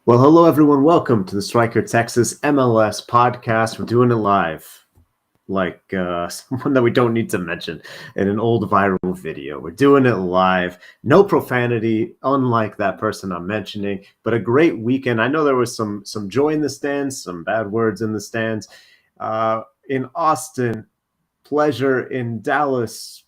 Well, hello, everyone. Welcome to the Striker Texas MLS Podcast. We're doing it live, like someone that we don't need to mention in an old viral video. We're doing it live. No profanity, unlike that person I'm mentioning, but a great weekend. I know there was some joy in the stands, some bad words in the stands. In Austin, pleasure. In Dallas,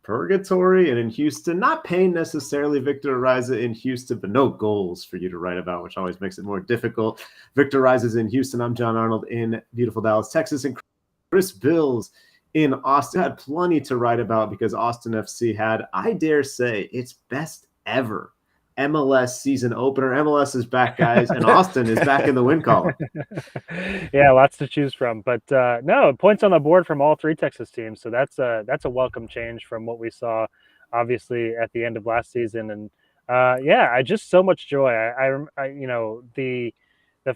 purgatory, and in Houston, not pain necessarily. Victor Ariza in Houston, but no goals for you to write about, which always makes it more difficult. Victor Ariza's in Houston. I'm John Arnold in beautiful Dallas, Texas, and Chris Bills in Austin. Had plenty to write about because Austin FC had, I dare say, its best ever MLS season opener. MLS is back, guys, and Austin is back in the win column. Yeah, lots to choose from, but no points on the board from all three Texas teams. So that's a welcome change from what we saw, obviously at the end of last season. And yeah, I just so much joy. The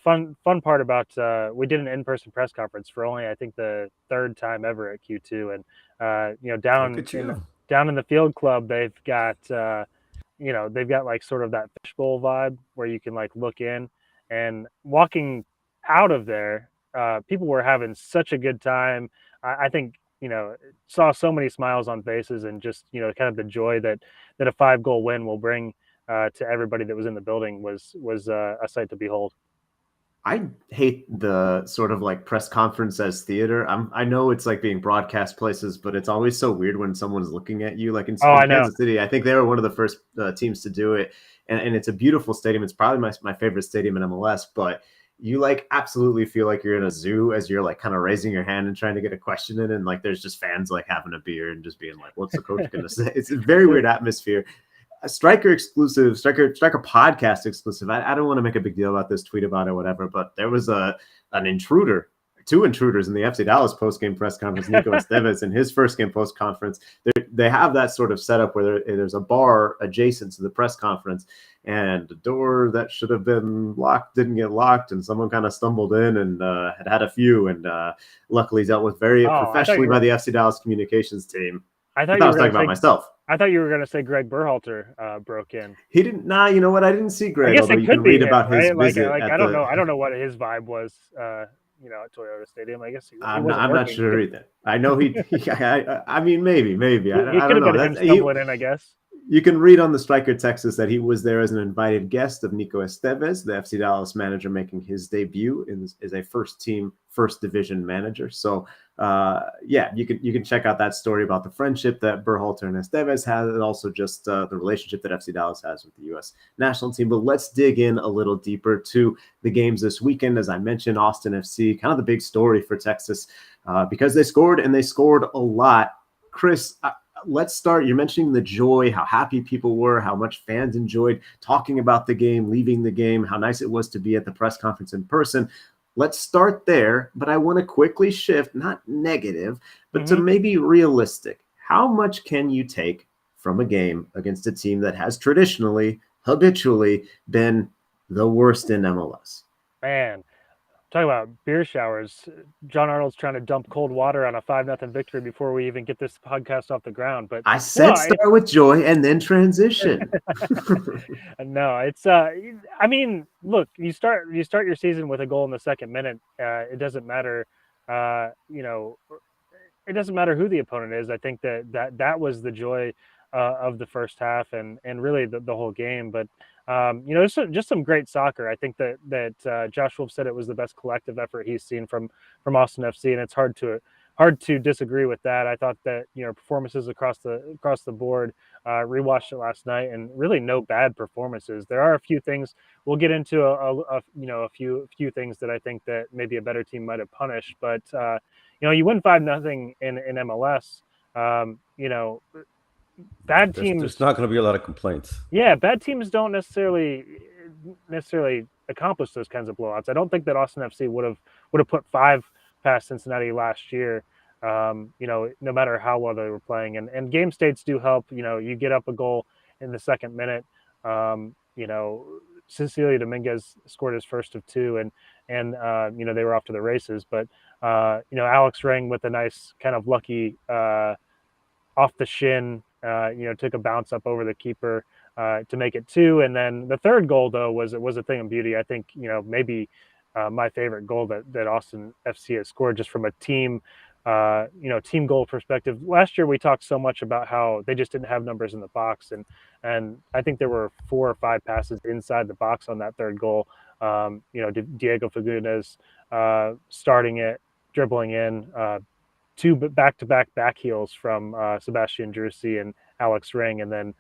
fun part about we did an in-person press conference for only I think the third time ever at Q2, and down in the field club they've got they've got like sort of that fishbowl vibe where you can like look in, and walking out of there, people were having such a good time. I think saw so many smiles on faces, and just kind of the joy that a 5-goal win will bring to everybody that was in the building was a sight to behold. I hate the sort of like press conference as theater. I know it's like being broadcast places, but it's always so weird when someone's looking at you. Like in Kansas City, I think they were one of the first teams to do it, and it's a beautiful stadium. It's probably my favorite stadium in MLS, but you like absolutely feel like you're in a zoo as you're like kind of raising your hand and trying to get a question in, and like there's just fans like having a beer and just being like, "What's the coach going to say?" It's a very weird atmosphere. A Striker exclusive, Striker podcast exclusive. I don't want to make a big deal about this, tweet about it, whatever, but there was an intruder, two intruders in the FC Dallas post-game press conference. Nico Estevez in his first game post conference. They have that sort of setup where there's a bar adjacent to the press conference, and the door that should have been locked didn't get locked, and someone kind of stumbled in and had a few, and luckily dealt with very professionally by the FC Dallas communications team. I thought I was talking about myself. I thought you were going to say Greg Berhalter broke in. He didn't. Nah, you know what? I didn't see Greg. Although you can read about his visit. I don't know. I don't know what his vibe was. At Toyota Stadium. I guess I'm not sure either. I know he I mean, maybe. I don't know. Him stumbling in, I guess. You can read on the Striker Texas that he was there as an invited guest of Nico Estevez, the FC Dallas manager making his debut as a first-team, first-division manager. So, yeah, you can check out that story about the friendship that Berhalter and Estevez had, and also just the relationship that FC Dallas has with the U.S. national team. But let's dig in a little deeper to the games this weekend. As I mentioned, Austin FC, kind of the big story for Texas because they scored, and they scored a lot. Chris, let's start. You're mentioning the joy, how happy people were, how much fans enjoyed talking about the game, leaving the game, how nice it was to be at the press conference in person. Let's start there, but I want to quickly shift, not negative, but to maybe realistic. How much can you take from a game against a team that has traditionally, habitually been the worst in MLS? Man, talk about beer showers. John Arnold's trying to dump cold water on a 5-0 victory before we even get this podcast off the ground. But I said start with joy and then transition. No, it's I mean, look, you start your season with a goal in the second minute. It doesn't matter, it doesn't matter who the opponent is. I think that was the joy of the first half and really the whole game. But it's just some great soccer. I think that Josh Wolf said it was the best collective effort he's seen from Austin FC, and it's hard to disagree with that. I thought that performances across the board. Rewatched it last night, and really no bad performances. There are a few things we'll get into a few things that I think that maybe a better team might have punished, but you win 5-0 in MLS. Bad teams. There's not going to be a lot of complaints. Yeah, bad teams don't necessarily accomplish those kinds of blowouts. I don't think that Austin FC would have put 5 past Cincinnati last year. No matter how well they were playing, and game states do help. You get up a goal in the second minute. Cecilio Dominguez scored his first of 2, and they were off to the races. But Alex Ring with a nice kind of lucky off the shin. Took a bounce up over the keeper. to make it 2. And then the third goal, though, was a thing of beauty. I think, maybe my favorite goal that Austin FC has scored, just from a team team goal perspective. Last year we talked so much about how they just didn't have numbers in the box, and I think there were 4 or 5 passes inside the box on that third goal. Diego Fagundes starting it, dribbling in, 2 back-to-back heels from Sebastian Drusi and Alex Ring, and then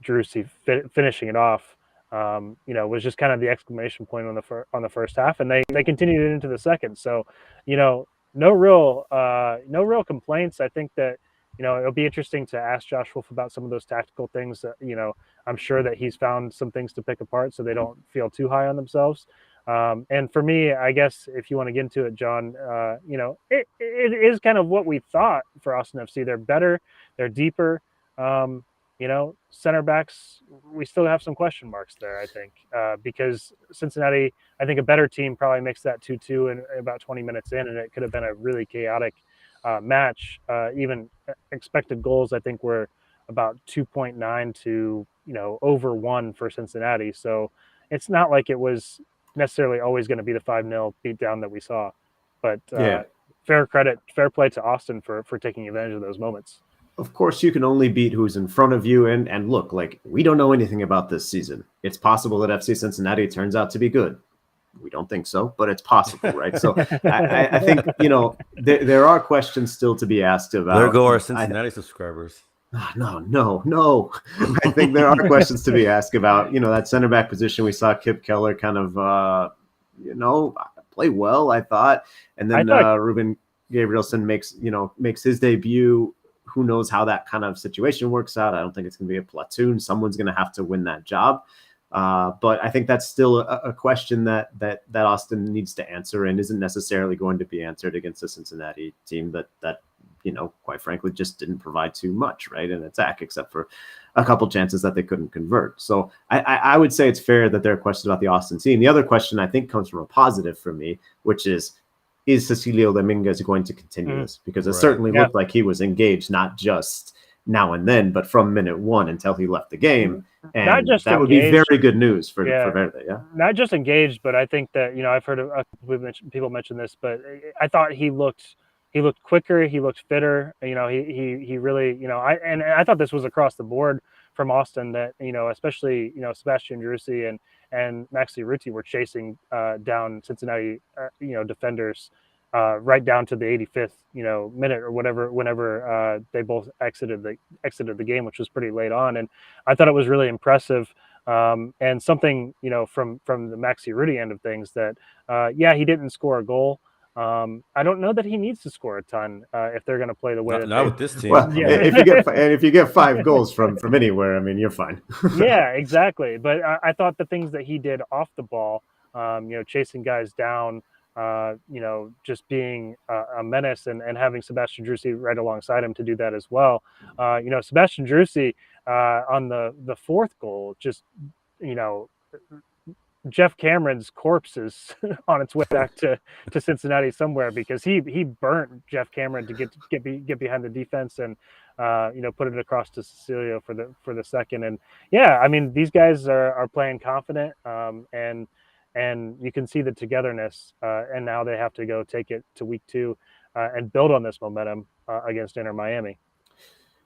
Drusi finishing it off. Was just kind of the exclamation point on the first half, and they continued it into the second. So, no real complaints. I think that it'll be interesting to ask Josh Wolf about some of those tactical things. That, I'm sure that he's found some things to pick apart, so they don't feel too high on themselves. And for me, I guess if you want to get into it, John, it is kind of what we thought for Austin FC. They're better, they're deeper. Center backs, we still have some question marks there, I think, because Cincinnati, I think a better team probably makes that 2-2 in about 20 minutes in, and it could have been a really chaotic match. Even expected goals, I think, were about 2.9 to, over 1 for Cincinnati. So it's not like it was necessarily always going to be the 5-0 beatdown that we saw. But fair play to Austin for taking advantage of those moments. Of course, you can only beat who's in front of you. And look, like, we don't know anything about this season. It's possible that FC Cincinnati turns out to be good. We don't think so, but it's possible, right? So I think, there are questions still to be asked about. There go our Cincinnati subscribers. No. I think there are questions to be asked about, that center back position. We saw Kip Keller kind of, play well, I thought. And then Ruben Gabrielson makes his debut. Who knows how that kind of situation works out? I don't think it's going to be a platoon. Someone's going to have to win that job. But I think that's still a question that Austin needs to answer, and isn't necessarily going to be answered against a Cincinnati team that quite frankly, just didn't provide too much, right, in attack, except for a couple chances that they couldn't convert. So I would say it's fair that there are questions about the Austin team. The other question, I think, comes from a positive for me, which is Cecilio Dominguez going to continue this? Because it certainly looked like he was engaged, not just now and then, but from minute 1 until he left the game. And not just that engaged, would be very good news for Verde. Yeah, not just engaged, but I think that I've heard people mention this, but I thought he looked quicker, he looked fitter. He really I thought this was across the board from Austin, that especially Sebastian Drusi and Maxi Ruti were chasing down Cincinnati defenders right down to the 85th minute or whenever they both exited the game, which was pretty late on. And I thought it was really impressive. And something from the Maxi Ruti end of things, that he didn't score a goal. I don't know that he needs to score a ton if they're going to play the way not with this team. Well, if you get 5 goals from anywhere, I mean, you're fine. Yeah, exactly. But I thought the things that he did off the ball, chasing guys down, just being a menace, and having Sebastian Drusi right alongside him to do that as well. Sebastian Drusi on the fourth goal, just Jeff Cameron's corpse is on its way back to Cincinnati somewhere, because he burnt Jeff Cameron to get behind the defense and put it across to Cecilio for the second. And I mean, these guys are playing confident, and you can see the togetherness, and now they have to go take it to week 2 and build on this momentum against Inter Miami.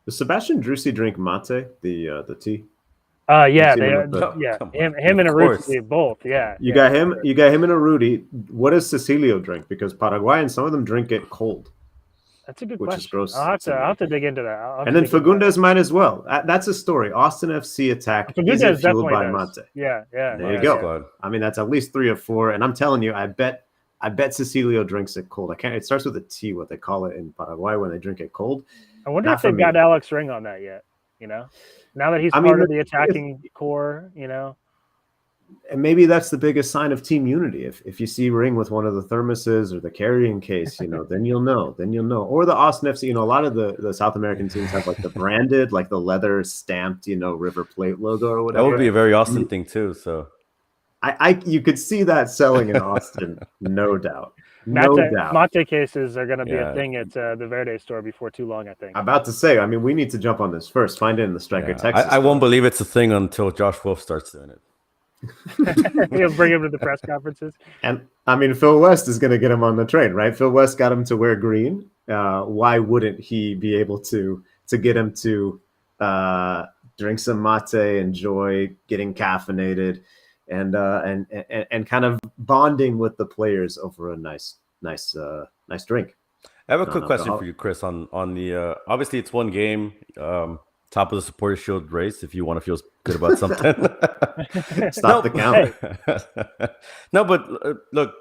Does Sebastian Drusi drink mate, the tea? Him and Arruti both. You got him and Arruti. What does Cecilio drink? Because Paraguayans, some of them drink it cold. That's a good question. Which is gross. I'll have to dig into that. And then Fagundes might as well. That's a story. Austin FC attack is fueled by mate. Yeah. There you go. I mean, that's at least 3 or 4. And I'm telling you, I bet Cecilio drinks it cold. It starts with a T, what they call it in Paraguay when they drink it cold. I wonder if they've got Alex Ring on that yet. Now that he's part of the attacking core, And maybe that's the biggest sign of team unity. If you see Ring with one of the thermoses or the carrying case, then you'll know. Or the Austin FC, a lot of the South American teams have like the branded, like the leather stamped, River Plate logo or whatever. That would be a very Austin thing too. So you could see that selling in Austin, no doubt. No doubt. Mate cases are going to be a thing at the Verde store before too long, I think. I'm about to say, I mean, we need to jump on this first. Find it in the Striker Texas. I won't believe it's a thing until Josh Wolf starts doing it. He'll bring him to the press conferences. And I mean, Phil West is going to get him on the train, right? Phil West got him to wear green. Why wouldn't he be able to get him to drink some mate, enjoy getting caffeinated, and kind of bonding with the players over a nice drink. I have a quick question for you, Chris. On the obviously it's one game. Top of the Supporters Shield race, if you want to feel good about something. Stop the count. No, but look,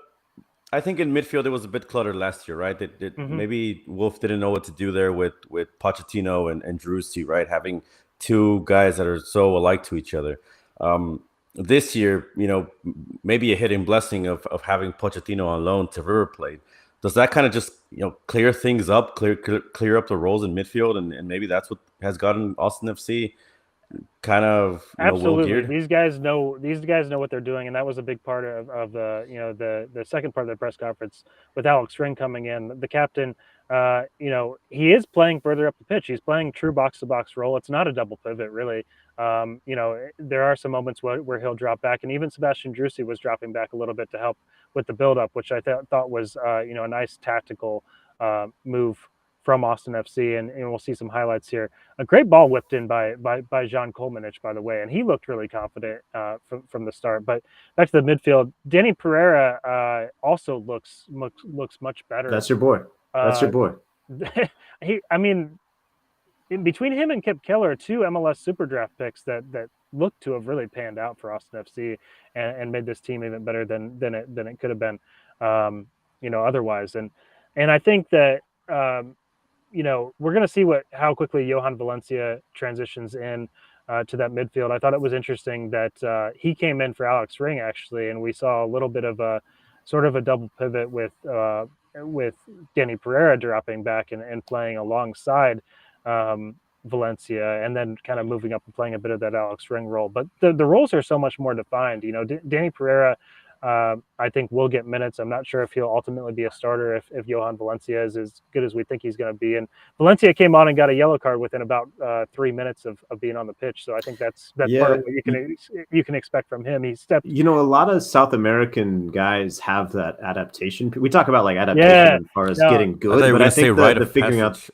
I think in midfield it was a bit cluttered last year, right? Maybe Wolf didn't know what to do there with Pochettino and Driussi, right? Having two guys that are so alike to each other. This year, maybe a hidden blessing of having Pochettino on loan to River Plate. Does that kind of just clear things up, clear up the roles in midfield, and maybe that's what has gotten Austin FC kind of absolutely. These guys know what they're doing, and that was a big part of the second part of the press conference with Alex Ring coming in. The captain, he is playing further up the pitch. He's playing true box to box role. It's not a double pivot really. There are some moments where he'll drop back, and even Sebastian Driussi was dropping back a little bit to help with the build-up, which I thought was a nice tactical move from Austin FC, and we'll see some highlights here. A great ball whipped in by Jean Kolmanich, by the way, and he looked really confident from the start. But back to the midfield, Danny Pereira also looks much better. That's your boy. Between him and Kip Keller, two MLS Super Draft picks that look to have really panned out for Austin FC and made this team even better than it could have been, otherwise. And I think that we're going to see how quickly Johan Valencia transitions in to that midfield. I thought it was interesting that he came in for Alex Ring actually, and we saw a little bit of a sort of a double pivot with Danny Pereira dropping back and playing alongside Valencia, and then kind of moving up and playing a bit of that Alex Ring role. But the roles are so much more defined. Danny Pereira, I think, will get minutes. I'm not sure if he'll ultimately be a starter if Johan Valencia is as good as we think he's going to be. And Valencia came on and got a yellow card within about 3 minutes of being on the pitch. So I think that's part of what you can expect from him. He stepped. A lot of South American guys have that adaptation. We talk about like adaptation as far as getting good, but I think the figuring out.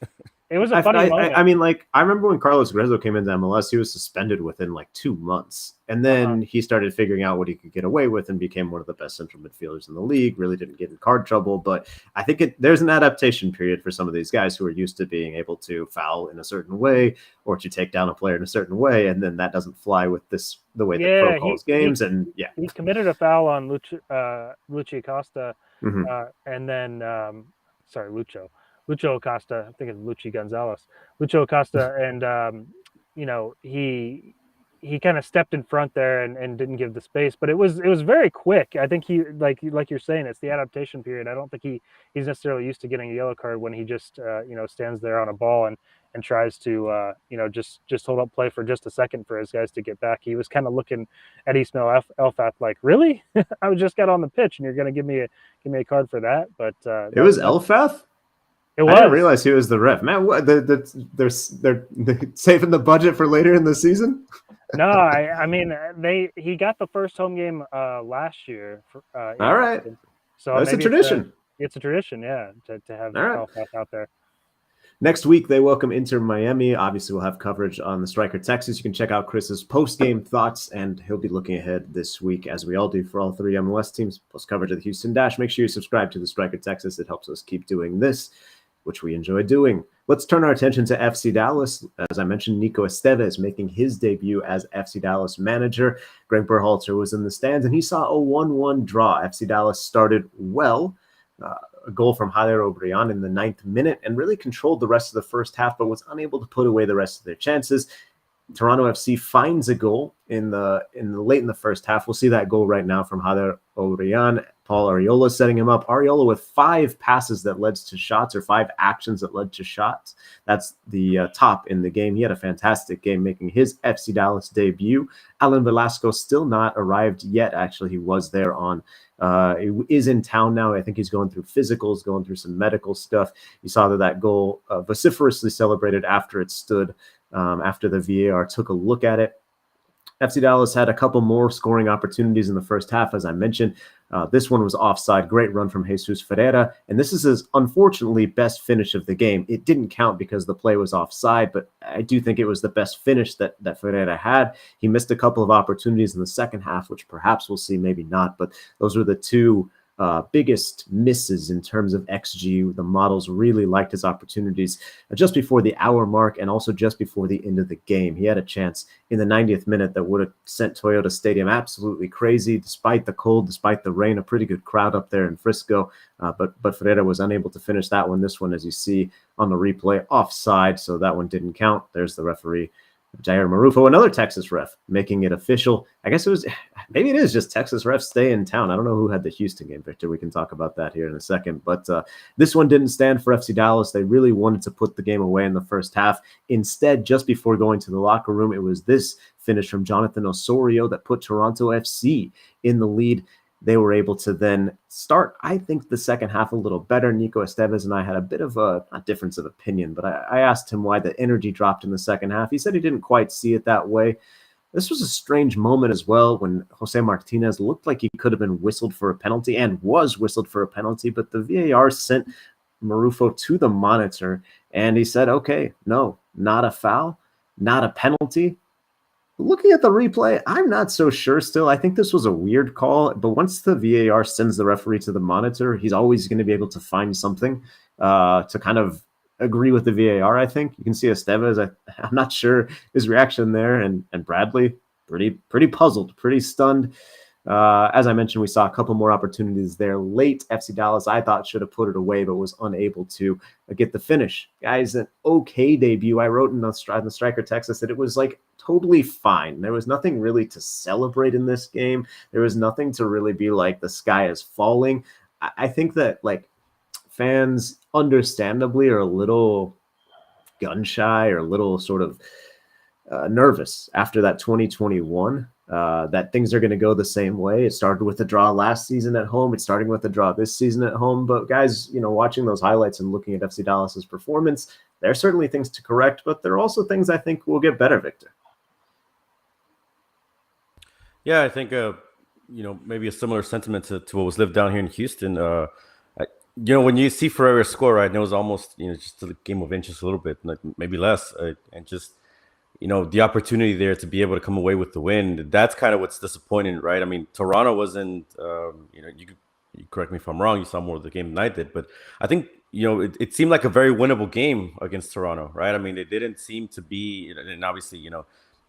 It was a funny moment. I mean, I remember when Carlos Grezzo came into MLS, he was suspended within like 2 months. And then he started figuring out what he could get away with and became one of the best central midfielders in the league, really didn't get in card trouble. But I think there's an adaptation period for some of these guys who are used to being able to foul in a certain way or to take down a player in a certain way. And then that doesn't fly with the way the pro calls games. He committed a foul on Luchi Acosta. And then, Lucho Acosta, I think it's Luchi Gonzalez. Lucho Acosta, and he kind of stepped in front there and didn't give the space, but it was very quick. I think he like you're saying, it's the adaptation period. I don't think he's necessarily used to getting a yellow card when he just stands there on a ball and tries to just hold up play for just a second for his guys to get back. He was kind of looking at Ismail Elfath like, really? I just got on the pitch and you're going to give me a card for that? But it was Elfath. I didn't realize he was the ref. Man, what? They're saving the budget for later in the season? No, I mean he got the first home game last year. All right, so that's a tradition. It's a tradition, yeah, to have Elfath out there. Next week, they welcome Inter Miami. Obviously, we'll have coverage on the Striker Texas. You can check out Chris's post-game thoughts, and he'll be looking ahead this week, as we all do for all three MLS teams, plus coverage of the Houston Dash. Make sure you subscribe to the Striker Texas. It helps us keep doing this, which we enjoy doing. Let's turn our attention to FC Dallas. As I mentioned, Nico Estevez making his debut as FC Dallas manager. Greg Berhalter was in the stands, and he saw a 1-1 draw. FC Dallas started well. A goal from Javier Obrian in the 9th minute and really controlled the rest of the first half, but was unable to put away the rest of their chances. Toronto FC finds a goal in the late in the first half. We'll see that goal right now from Javier Obrian Paul Arriola setting him up. Arriola with 5 passes that led to shots, or 5 actions that led to shots. That's the top in the game. He had a fantastic game, making his FC Dallas debut. Alan Velasco still not arrived yet. Actually, he was there on he is in town now. I think he's going through physicals, going through some medical stuff. You saw that goal vociferously celebrated after it stood, after the VAR took a look at it. FC Dallas had a couple more scoring opportunities in the first half, as I mentioned. This one was offside. Great run from Jesus Ferreira. And this is his, unfortunately, best finish of the game. It didn't count because the play was offside, but I do think it was the best finish that Ferreira had. He missed a couple of opportunities in the second half, which perhaps we'll see, maybe not. But those were the two biggest misses in terms of XG. The models really liked his opportunities just before the hour mark and also just before the end of the game. He had a chance in the 90th minute that would have sent Toyota Stadium absolutely crazy, despite the cold, despite the rain. A pretty good crowd up there in Frisco, but Ferreira was unable to finish that one. This one, as you see on the replay, offside, so that one didn't count. There's the referee, Jair Marufo, another Texas ref, making it official. I guess maybe it is just Texas refs stay in town. I don't know who had the Houston game, Victor. We can talk about that here in a second. But this one didn't stand for FC Dallas. They really wanted to put the game away in the first half. Instead, just before going to the locker room, it was this finish from Jonathan Osorio that put Toronto FC in the lead. They were able to then start, I think, the second half a little better. Nico Estevez and I had a bit of a difference of opinion, but I asked him why the energy dropped in the second half. He said he didn't quite see it that way. This was a strange moment as well when Jose Martinez looked like he could have been whistled for a penalty and was whistled for a penalty, but the VAR sent Marufo to the monitor and he said, okay, no, not a foul, not a penalty. Looking at the replay, I'm not so sure still. I think this was a weird call, but once the VAR sends the referee to the monitor, he's always going to be able to find something to kind of agree with the VAR, I think. You can see Estevez, I'm not sure his reaction there, and Bradley, pretty puzzled, pretty stunned. As I mentioned, we saw a couple more opportunities there late. FC Dallas, I thought, should have put it away, but was unable to get the finish. Guys, an okay debut. I wrote in the Striker Texas that it was like totally fine. There was nothing really to celebrate in this game. There was nothing to really be like the sky is falling. I think that like fans understandably are a little gun shy or a little sort of nervous after that 2021. That things are going to go the same way. It started with a draw last season at home. It's starting with a draw this season at home. But guys, watching those highlights and looking at FC Dallas's performance, there are certainly things to correct, but there are also things I think will get better, Victor. Yeah, I think maybe a similar sentiment to what was lived down here in Houston. When you see Ferreira score, right, and it was almost just a game of inches a little bit, like maybe less, and just the opportunity there to be able to come away with the win. That's kind of what's disappointing, right? I mean, Toronto wasn't. You correct me if I'm wrong. You saw more of the game than I did, but I think it seemed like a very winnable game against Toronto, right? I mean, it didn't seem to be, and obviously,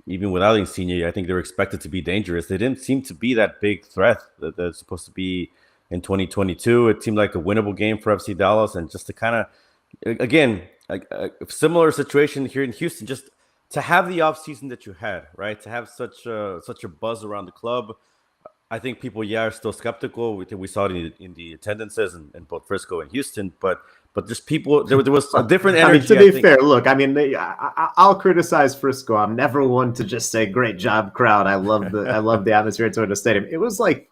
even without Insigne, I think they were expected to be dangerous. They didn't seem to be that big threat that they're supposed to be in 2022. It seemed like a winnable game for FC Dallas, and just to kind of, again, a similar situation here in Houston, just to have the offseason that you had, right? To have such a buzz around the club. I think people, are still skeptical. We saw it in the attendances in both Frisco and Houston, but just people, there was a different energy. I mean, to be fair, look, I mean, I'll criticize Frisco. I'm never one to just say, great job, crowd. I love the atmosphere at Toyota Stadium. It was like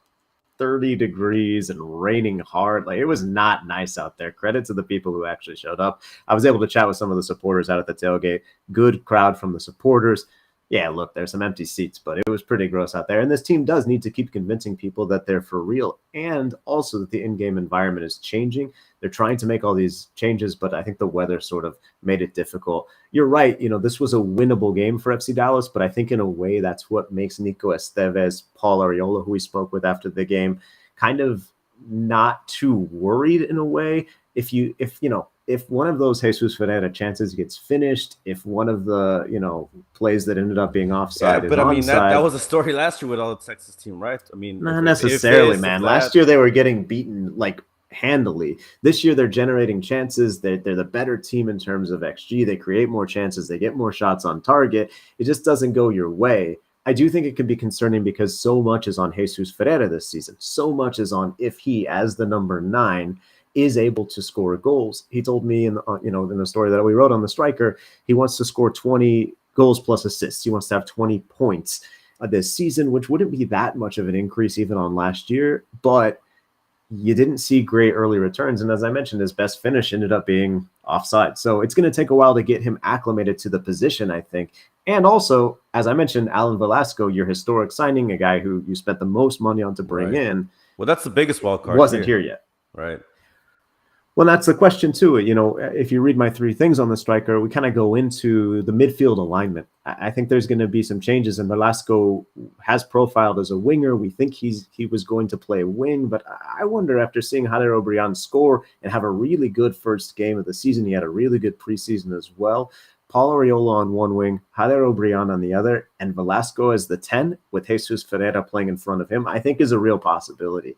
30 degrees and raining hard. Like, it was not nice out there. Credit to the people who actually showed up. I was able to chat with some of the supporters out at the tailgate. Good crowd from the supporters. Yeah, look, there's some empty seats, but it was pretty gross out there. And this team does need to keep convincing people that they're for real, and also that the in-game environment is changing. They're trying to make all these changes, but I think the weather sort of made it difficult. You're right. This was a winnable game for FC Dallas, but I think in a way that's what makes Nico Estevez, Paul Arriola, who we spoke with after the game, kind of not too worried in a way. If one of those Jesus Ferreira chances gets finished, if one of the plays that ended up being offside, but I mean that was a story last year with all the Texas team, right? I mean, not necessarily, man. Last year they were getting beaten like handily. This year they're generating chances. They're the better team in terms of XG. They create more chances. They get more shots on target. It just doesn't go your way. I do think it could be concerning because so much is on Jesus Ferreira this season. So much is on if he, as the number 9, is able to score goals. He told me in the story that we wrote on the Striker, he wants to score 20 goals plus assists. He wants to have 20 points this season, which wouldn't be that much of an increase even on last year, but you didn't see great early returns. And as I mentioned, his best finish ended up being offside. So it's going to take a while to get him acclimated to the position, I think. And also, as I mentioned, Alan Velasco, your historic signing, a guy who you spent the most money on to bring in. Well, that's the biggest wild card. Wasn't here yet. Right. Well, that's the question too. If you read my 3 things on the Striker, we kind of go into the midfield alignment. I think there's going to be some changes, and Velasco has profiled as a winger. We think he was going to play wing, but I wonder, after seeing Jader Obrian score and have a really good first game of the season, he had a really good preseason as well. Paul Arriola on one wing, Jader Obrian on the other, and Velasco as the 10 with Jesus Ferreira playing in front of him, I think is a real possibility.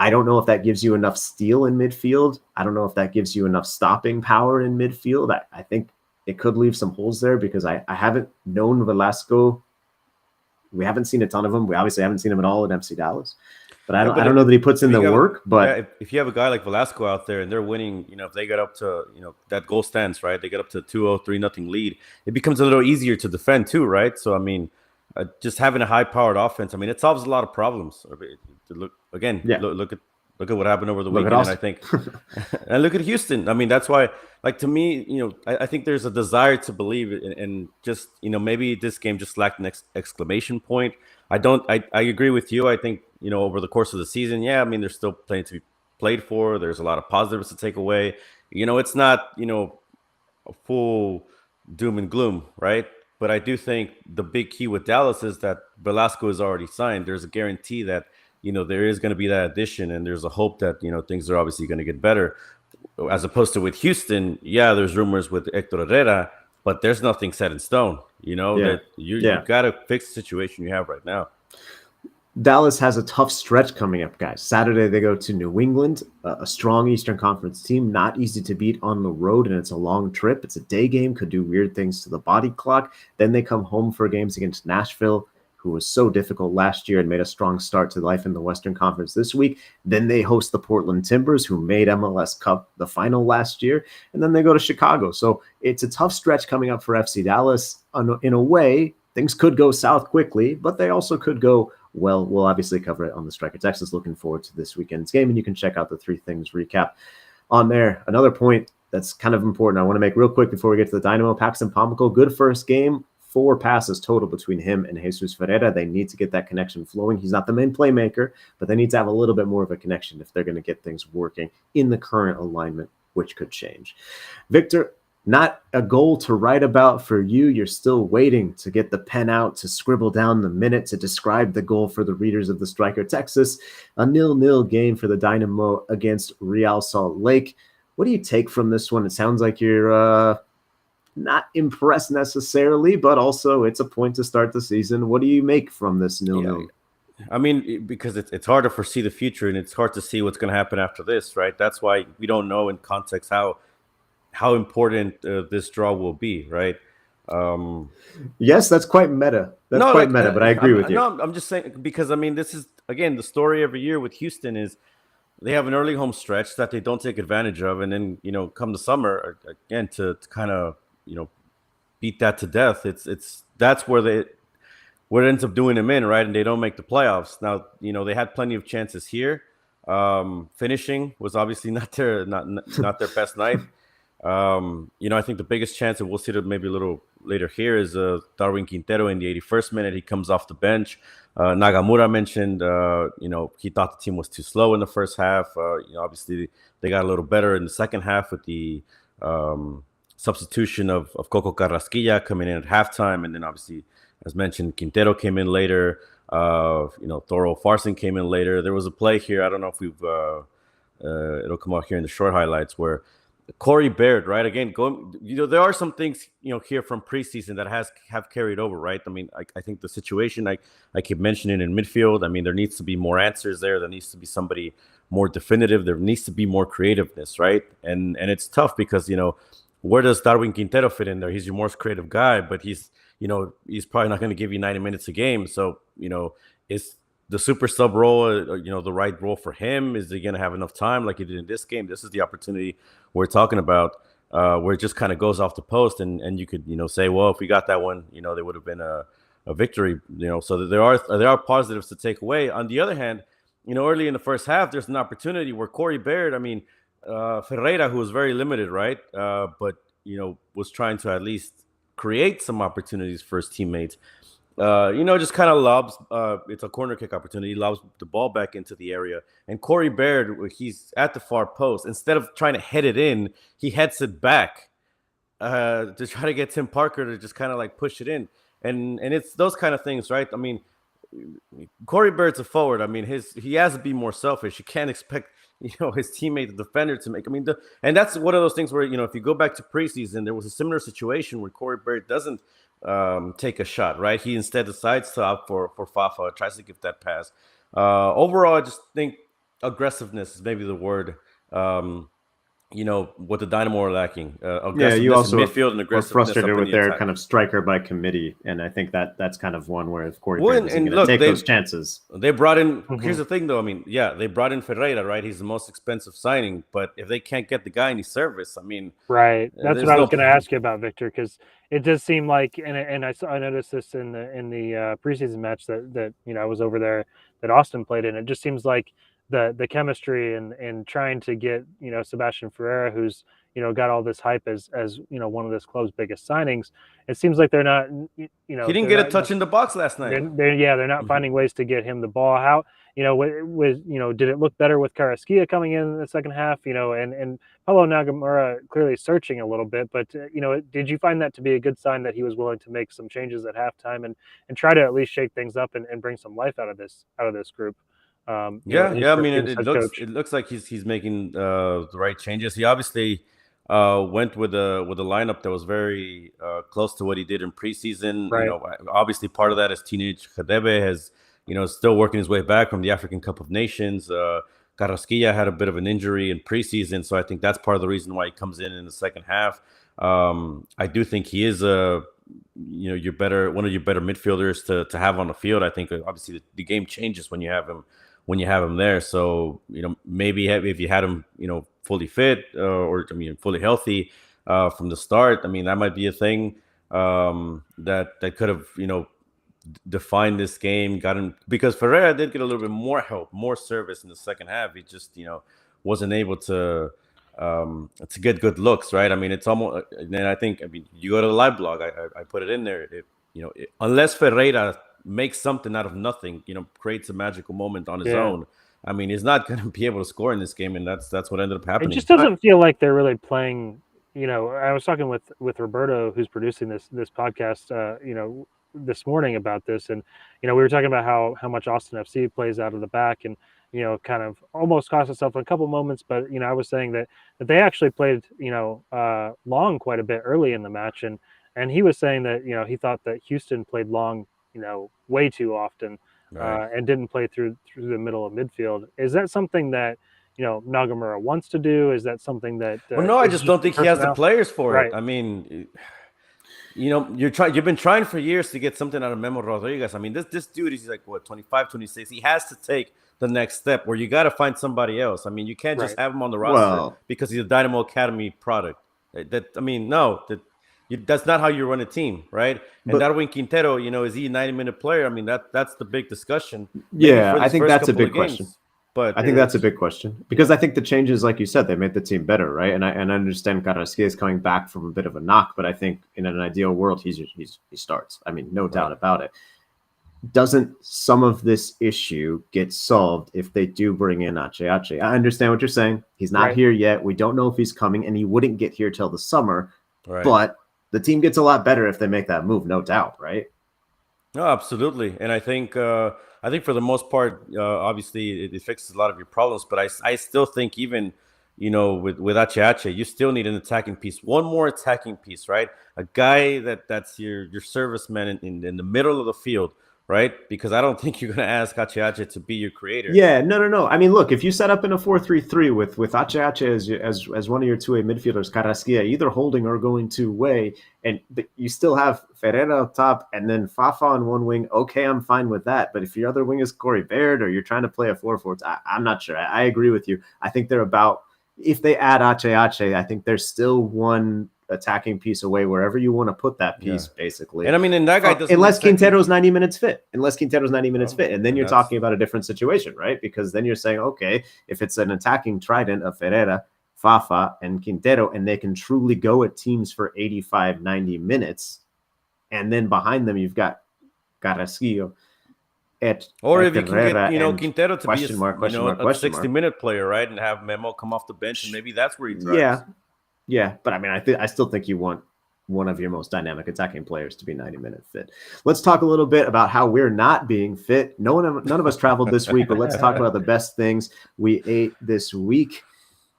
I don't know if that gives you enough steel in midfield. I don't know if that gives you enough stopping power in midfield. I think it could leave some holes there because I haven't known Velasco. We haven't seen a ton of him. We obviously haven't seen him at all at FC Dallas. But I don't know that he puts in the work. But if you have a guy like Velasco out there and they're winning, if they get up to, that goal stands, right? They get up to 2-0, 3-0 lead. It becomes a little easier to defend too, right? So, just having a high-powered offense, it solves a lot of problems. Look at what happened over the weekend. And I think, and look at Houston. That's why, to me, I think there's a desire to believe and just, maybe this game just lacked an exclamation point. I agree with you. I think, over the course of the season, there's still plenty to be played for. There's a lot of positives to take away. It's not, a full doom and gloom, right? But I do think the big key with Dallas is that Velasco is already signed. There's a guarantee that, there is going to be that addition, and there's a hope that, things are obviously going to get better. As opposed to with Houston, there's rumors with Hector Herrera, but there's nothing set in stone, that you've got to fix the situation you have right now. Dallas has a tough stretch coming up, guys. Saturday, they go to New England, a strong Eastern Conference team, not easy to beat on the road, and it's a long trip. It's a day game, could do weird things to the body clock. Then they come home for games against Nashville, who was so difficult last year and made a strong start to life in the Western Conference this week. Then they host the Portland Timbers, who made MLS Cup the final last year, and then they go to Chicago. So it's a tough stretch coming up for FC Dallas. In a way, things could go south quickly, but they also could go well. We'll obviously cover it on the Striker Texas. Looking forward to this weekend's game, and you can check out the 3 things recap on there. Another point that's kind of important I want to make real quick before we get to the Dynamo. Paxton Pomykal, good first game. 4 passes total between him and Jesus Ferreira. They need to get that connection flowing. He's not the main playmaker, but they need to have a little bit more of a connection if they're going to get things working in the current alignment, which could change. Victor, not a goal to write about for you. You're still waiting to get the pen out to scribble down the minute to describe the goal for the readers of the Striker Texas. A 0-0 game for the Dynamo against Real Salt Lake. What do you take from this one? It sounds like you're not impressed necessarily, but also it's a point to start the season. What do you make from this 0-0? Because it's hard to foresee the future, and it's hard to see what's going to happen after this, right? That's why we don't know in context how important this draw will be, right? Yes, that's quite meta. But I agree with you. No, I'm just saying, because this is, again, the story every year with Houston is they have an early home stretch that they don't take advantage of, and then come the summer again to kind of beat that to death. That's where it ends up doing them in, right? And they don't make the playoffs. Now, they had plenty of chances here. Finishing was obviously not their best night. I think the biggest chance, and we'll see it maybe a little later here, is Darwin Quintero in the 81st minute. He comes off the bench. Nagamura mentioned, he thought the team was too slow in the first half. Obviously they got a little better in the second half with the substitution of Coco Carrasquilla coming in at halftime. And then obviously, as mentioned, Quintero came in later. Thoro Farson came in later. There was a play here. I don't know if it'll come out here in the short highlights, where Corey Baird, right? Again, there are some things, here from preseason that have carried over, right? I think the situation I keep mentioning in midfield, there needs to be more answers there. There needs to be somebody more definitive. There needs to be more creativeness, right? And it's tough because, where does Darwin Quintero fit in there? He's your most creative guy, but he's he's probably not going to give you 90 minutes a game. So, is the super sub role, the right role for him? Is he going to have enough time like he did in this game? This is the opportunity we're talking about, where it just kind of goes off the post, and you could, say, well, if we got that one, there would have been a victory, so that there are positives to take away. On the other hand, early in the first half, there's an opportunity where Corey Baird, Ferreira, who was very limited, right? But, was trying to at least create some opportunities for his teammates. Just kind of lobs. It's a corner kick opportunity. Lobs the ball back into the area, and Corey Baird, he's at the far post. Instead of trying to head it in, he heads it back to try to get Tim Parker to just kind of like push it in, and it's those kind of things, right? Corey Baird's a forward. He has to be more selfish. You can't expect his teammate, the defender, to make. And that's one of those things where if you go back to preseason, there was a similar situation where Corey Baird doesn't take a shot, right? He instead decides to opt for Fafa, tries to give that pass. Overall, I just think aggressiveness is maybe the word. What the Dynamo are lacking. You also in midfield and aggressiveness. Frustrated with their kind of striker by committee, and I think that's kind of one where if Corey Baird isn't going to take those chances. They brought in. Here's the thing, though. They brought in Ferreira, right? He's the most expensive signing, but if they can't get the guy any service, right. That's what I was going to ask you about, Victor, because it does seem like, and I noticed this in the preseason match that I was over there that Austin played in. It just seems like the chemistry and trying to get Sebastian Ferreira, who's got all this hype as one of this club's biggest signings. It seems like they're not he didn't get a touch in the box last night. They're not finding ways to get him the ball. How did it look better with Carrasquilla coming in the second half? And Paulo Nagamura clearly searching a little bit, but did you find that to be a good sign that he was willing to make some changes at halftime and try to at least shake things up and bring some life out of this group? It looks like he's making the right changes. He obviously went with a lineup that was very close to what he did in preseason. Right. Obviously part of that is teenage Khadebe has still working his way back from the African Cup of Nations. Carrasquilla had a bit of an injury in preseason, so I think that's part of the reason why he comes in the second half. I do think he is one of your better midfielders to have on the field. I think obviously the game changes when you have him there. So, maybe if you had him, fully fit fully healthy from the start, that might be a thing that could have, defined this game, got him, because Ferreira did get a little bit more help, more service in the second half. He just, wasn't able to get good looks, right? It's almost, and I think, you go to the live blog, I put it in there. Unless Ferreira makes something out of nothing, creates a magical moment on his own, he's not going to be able to score in this game, and that's what ended up happening. It just doesn't feel like they're really playing. I was talking with Roberto, who's producing this podcast, this morning about this, and we were talking about how much Austin FC plays out of the back, and kind of almost cost itself a couple moments, but I was saying that they actually played long quite a bit early in the match, and he was saying that he thought that Houston played long way too often, right, and didn't play through the middle of midfield. Is that something that Nagamura wants to do? Is that something that no, I just don't think he has the players for it. You've been trying for years to get something out of Memo Rodriguez. This dude is like, what, 25, 26? He has to take the next step where you got to find somebody else. You can't just have him on the roster because he's a Dynamo Academy product. That's not how you run a team, right? And Darwin Quintero, is he a 90-minute player? That's the big discussion. Yeah, I think that's a big question. But I think that's a big question, because I think the changes, like you said, they made the team better, right? And I understand Carrasquilla is coming back from a bit of a knock, but I think in an ideal world, he starts. No doubt about it. Doesn't some of this issue get solved if they do bring in Ache? I understand what you're saying. He's not here yet. We don't know if he's coming, and he wouldn't get here till the summer. Right. But the team gets a lot better if they make that move, no doubt, right? No, absolutely. And I think for the most part, obviously it fixes a lot of your problems. But I still think even, with Ache, you still need an attacking piece, one more attacking piece, right? A guy that's your serviceman in the middle of the field, right? Because I don't think you're going to ask Ache to be your creator. Yeah, no. I mean, look, if you set up in a 4-3-3 with Ache as one of your two-way midfielders, Carrasquilla, either holding or going two-way, and you still have Ferreira up top and then Fafa on one wing, okay, I'm fine with that. But if your other wing is Corey Baird or you're trying to play a 4-4, I'm not sure. I agree with you. I think they're about, if they add Ache, I think there's still one attacking piece away wherever you want to put that piece, basically. And I mean, and that guy doesn't unless Quintero's 90 minutes fit. And then you're talking about a different situation, right? Because then you're saying, okay, if it's an attacking trident of Ferreira, Fafa, and Quintero, and they can truly go at teams for 85, 90 minutes, and then behind them you've got Carrasquillo, or if you can get, Quintero to be a 60-minute player, right, and have Memo come off the bench, and maybe that's where he thrives. Yeah, but I mean, I still think you want one of your most dynamic attacking players to be 90-minute fit. Let's talk a little bit about how we're not being fit. None of us traveled this week, but let's talk about the best things we ate this week.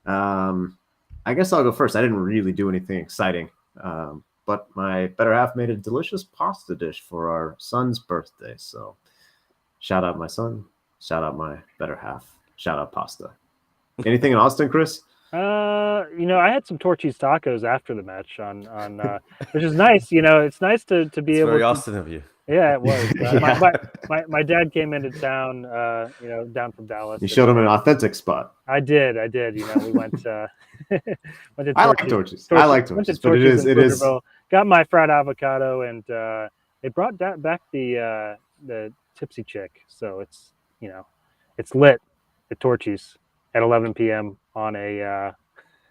I guess I'll go first. I didn't really do anything exciting, but my better half made a delicious pasta dish for our son's birthday. So shout out my son, shout out my better half, shout out pasta. Anything in Austin, Chris? I had some Torchy's tacos after the match on which is nice. It's nice to be able. Very Austin of you. Yeah, it was. My dad came into town, down from Dallas. You showed him an authentic spot. I did. We went to I like Torchy's. I like Torchy's, but it is. Got my fried avocado, and they brought back the tipsy chick. So it's lit at Torchy's at 11 p.m. on a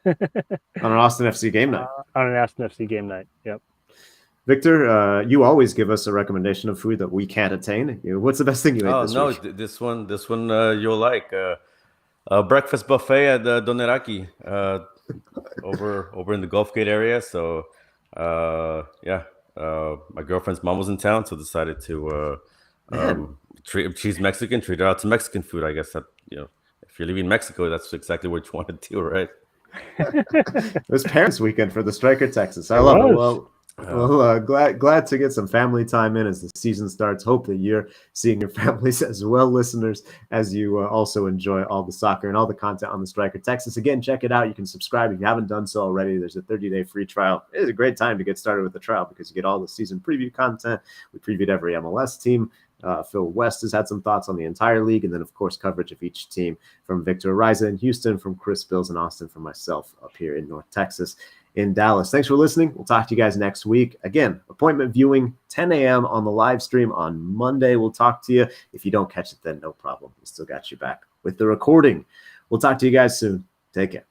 on an Austin FC game night. On an Austin FC game night. Yep. Victor, you always give us a recommendation of food that we can't attain. What's the best thing you ate this week? This one you'll like. A breakfast buffet at Doneraki over in the Gulf Gate area. So my girlfriend's mom was in town, so decided to she's Mexican, treat her out to Mexican food. I guess that if you're leaving Mexico, that's exactly what you want to do, right? It was Parents Weekend for the Striker Texas. I love it. Well, glad to get some family time in as the season starts. Hope that you're seeing your families as well, listeners, as you also enjoy all the soccer and all the content on the Striker Texas. Again, check it out. You can subscribe if you haven't done so already. There's a 30-day free trial. It is a great time to get started with the trial because you get all the season preview content. We previewed every MLS team. Phil West has had some thoughts on the entire league, and then, of course, coverage of each team from Victor Ariza in Houston, from Chris Bills in Austin, from myself up here in North Texas in Dallas. Thanks for listening. We'll talk to you guys next week. Again, appointment viewing, 10 a.m. on the live stream on Monday. We'll talk to you. If you don't catch it, then no problem. We still got you back with the recording. We'll talk to you guys soon. Take care.